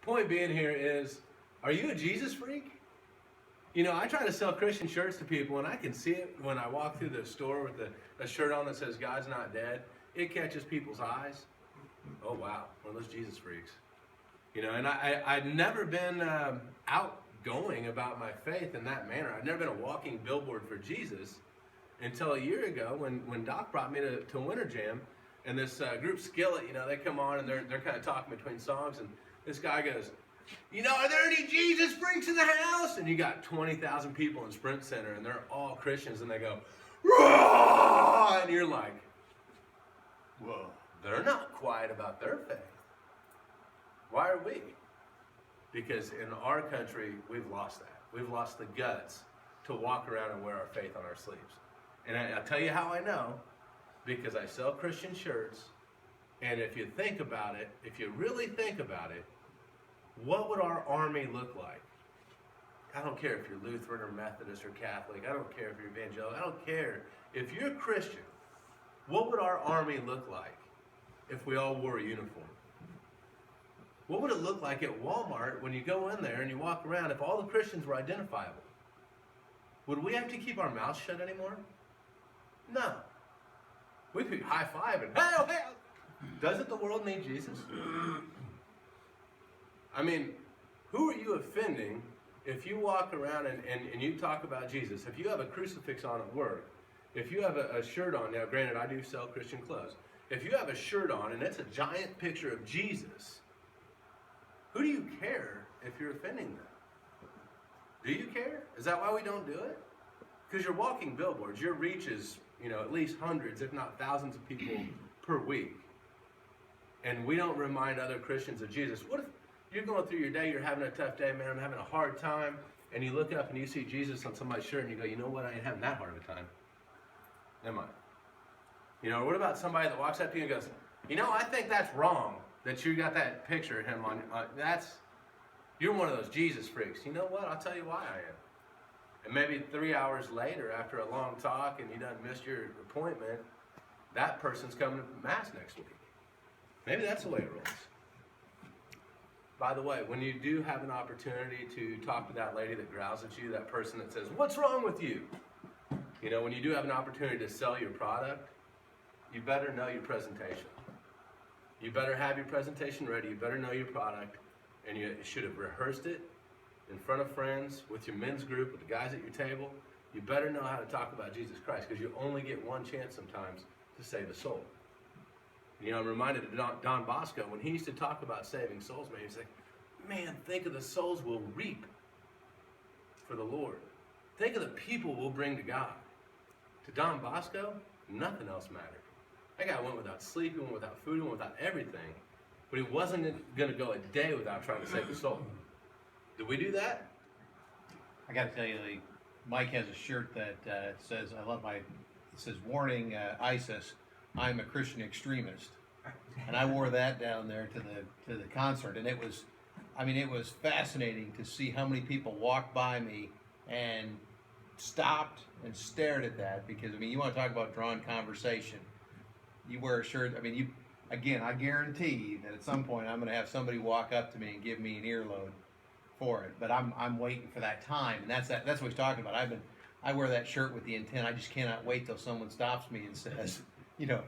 Point being here is, are you a Jesus freak? You know, I try to sell Christian shirts to people, and I can see it when I walk through the store with a shirt on that says God's not dead. It catches people's eyes. Oh, wow, one of those Jesus freaks. You know, and I'd never been outgoing about my faith in that manner. I'd never been a walking billboard for Jesus until a year ago when Doc brought me to Winter Jam, and this group Skillet, you know, they come on and they're kind of talking between songs, and this guy goes, you know, are there any Jesus freaks in the house? And you got 20,000 people in Sprint Center, and they're all Christians, and they go, Rah! And you're like, whoa, they're not quiet about their faith. Why are we? Because in our country, we've lost that. We've lost the guts to walk around and wear our faith on our sleeves. And I'll tell you how I know, because I sell Christian shirts, and if you think about it, if you really think about it, what would our army look like? I don't care if you're Lutheran or Methodist or Catholic. I don't care if you're evangelical. I don't care. If you're a Christian, what would our army look like if we all wore a uniform? What would it look like at Walmart when you go in there and you walk around if all the Christians were identifiable? Would we have to keep our mouths shut anymore? No. We'd be high-fiving. Hail, hail! Doesn't the world need Jesus? I mean, who are you offending if you walk around and you talk about Jesus? If you have a crucifix on at work, if you have a shirt on, now granted I do sell Christian clothes, if you have a shirt on and it's a giant picture of Jesus, who do you care if you're offending them? Do you care? Is that why we don't do it? Because you're walking billboards. Your reach is, you know, at least hundreds, if not thousands of people per week. And we don't remind other Christians of Jesus. What if you're going through your day, you're having a tough day, man, I'm having a hard time, and you look up and you see Jesus on somebody's shirt and you go, you know what, I ain't having that hard of a time. Am I? You know, what about somebody that walks up to you and goes, you know, I think that's wrong that you got that picture of him on, you're one of those Jesus freaks. You know what, I'll tell you why I am. And maybe 3 hours later, after a long talk and you done missed your appointment, that person's coming to Mass next week. Maybe that's the way it rolls. By the way, when you do have an opportunity to talk to that lady that growls at you, that person that says, what's wrong with you? You know, when you do have an opportunity to sell your product, you better know your presentation. You better have your presentation ready. You better know your product. And you should have rehearsed it in front of friends, with your men's group, with the guys at your table. You better know how to talk about Jesus Christ, because you only get one chance sometimes to save a soul. You know, I'm reminded of Don Bosco when he used to talk about saving souls, man. He's like, man, think of the souls we'll reap for the Lord. Think of the people we'll bring to God. To Don Bosco, nothing else mattered. That guy went without sleep, he went without food, he went without everything. But he wasn't going to go a day without trying to save a soul. Did we do that? I got to tell you, Mike has a shirt that says, it says, warning ISIS, I'm a Christian extremist. And I wore that down there to the concert, and it was fascinating to see how many people walked by me and stopped and stared at that, because you want to talk about drawing conversation. You wear a shirt, I guarantee that at some point I'm going to have somebody walk up to me and give me an earlobe for it. But I'm waiting for that time, and that's what he's talking about. I wear that shirt with the intent. I just cannot wait till someone stops me and says, you know,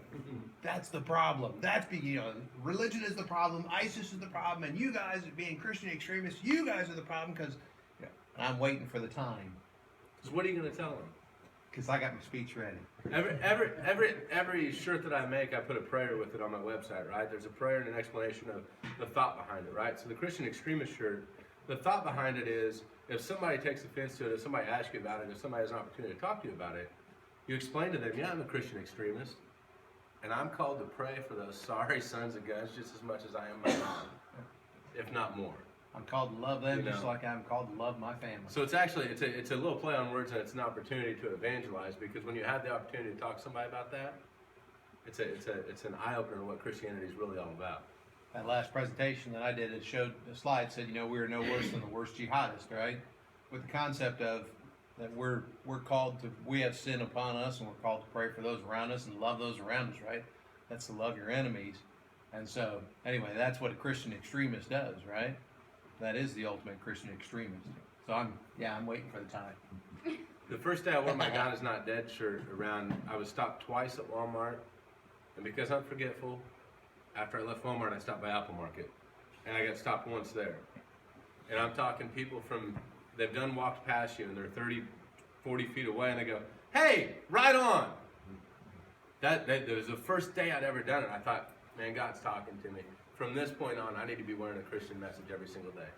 that's the problem. Religion is the problem. ISIS is the problem, and you guys being Christian extremists, you guys are the problem. Because, and I'm waiting for the time. Because what are you going to tell them? Because I got my speech ready. Every shirt that I make, I put a prayer with it on my website, right? There's a prayer and an explanation of the thought behind it, right? So the Christian extremist shirt, the thought behind it is, if somebody takes offense to it, if somebody asks you about it, if somebody has an opportunity to talk to you about it, you explain to them, yeah, I'm a Christian extremist, and I'm called to pray for those sorry sons of guns just as much as I am my mom, if not more. I'm called to love them just like I'm called to love my family. So it's actually, it's a little play on words, and it's an opportunity to evangelize, because when you have the opportunity to talk to somebody about that, it's an eye-opener of what Christianity is really all about. That last presentation that I did, it showed, the slide said, we are no worse than the worst jihadist, right? With the concept of that we're called to, we have sin upon us, and we're called to pray for those around us and love those around us, right? That's to love your enemies. And so, anyway, that's what a Christian extremist does, right? that is the ultimate Christian extremist. So I'm waiting for the time. The first day I wore my God is not dead shirt around, I was stopped twice at Walmart, and because I'm forgetful, after I left Walmart, I stopped by Apple Market, and I got stopped once there. And I'm talking people they've done walked past you, and they're 30, 40 feet away, and they go, "Hey, right on!" That was the first day I'd ever done it. I thought, man, God's talking to me. From this point on, I need to be wearing a Christian message every single day.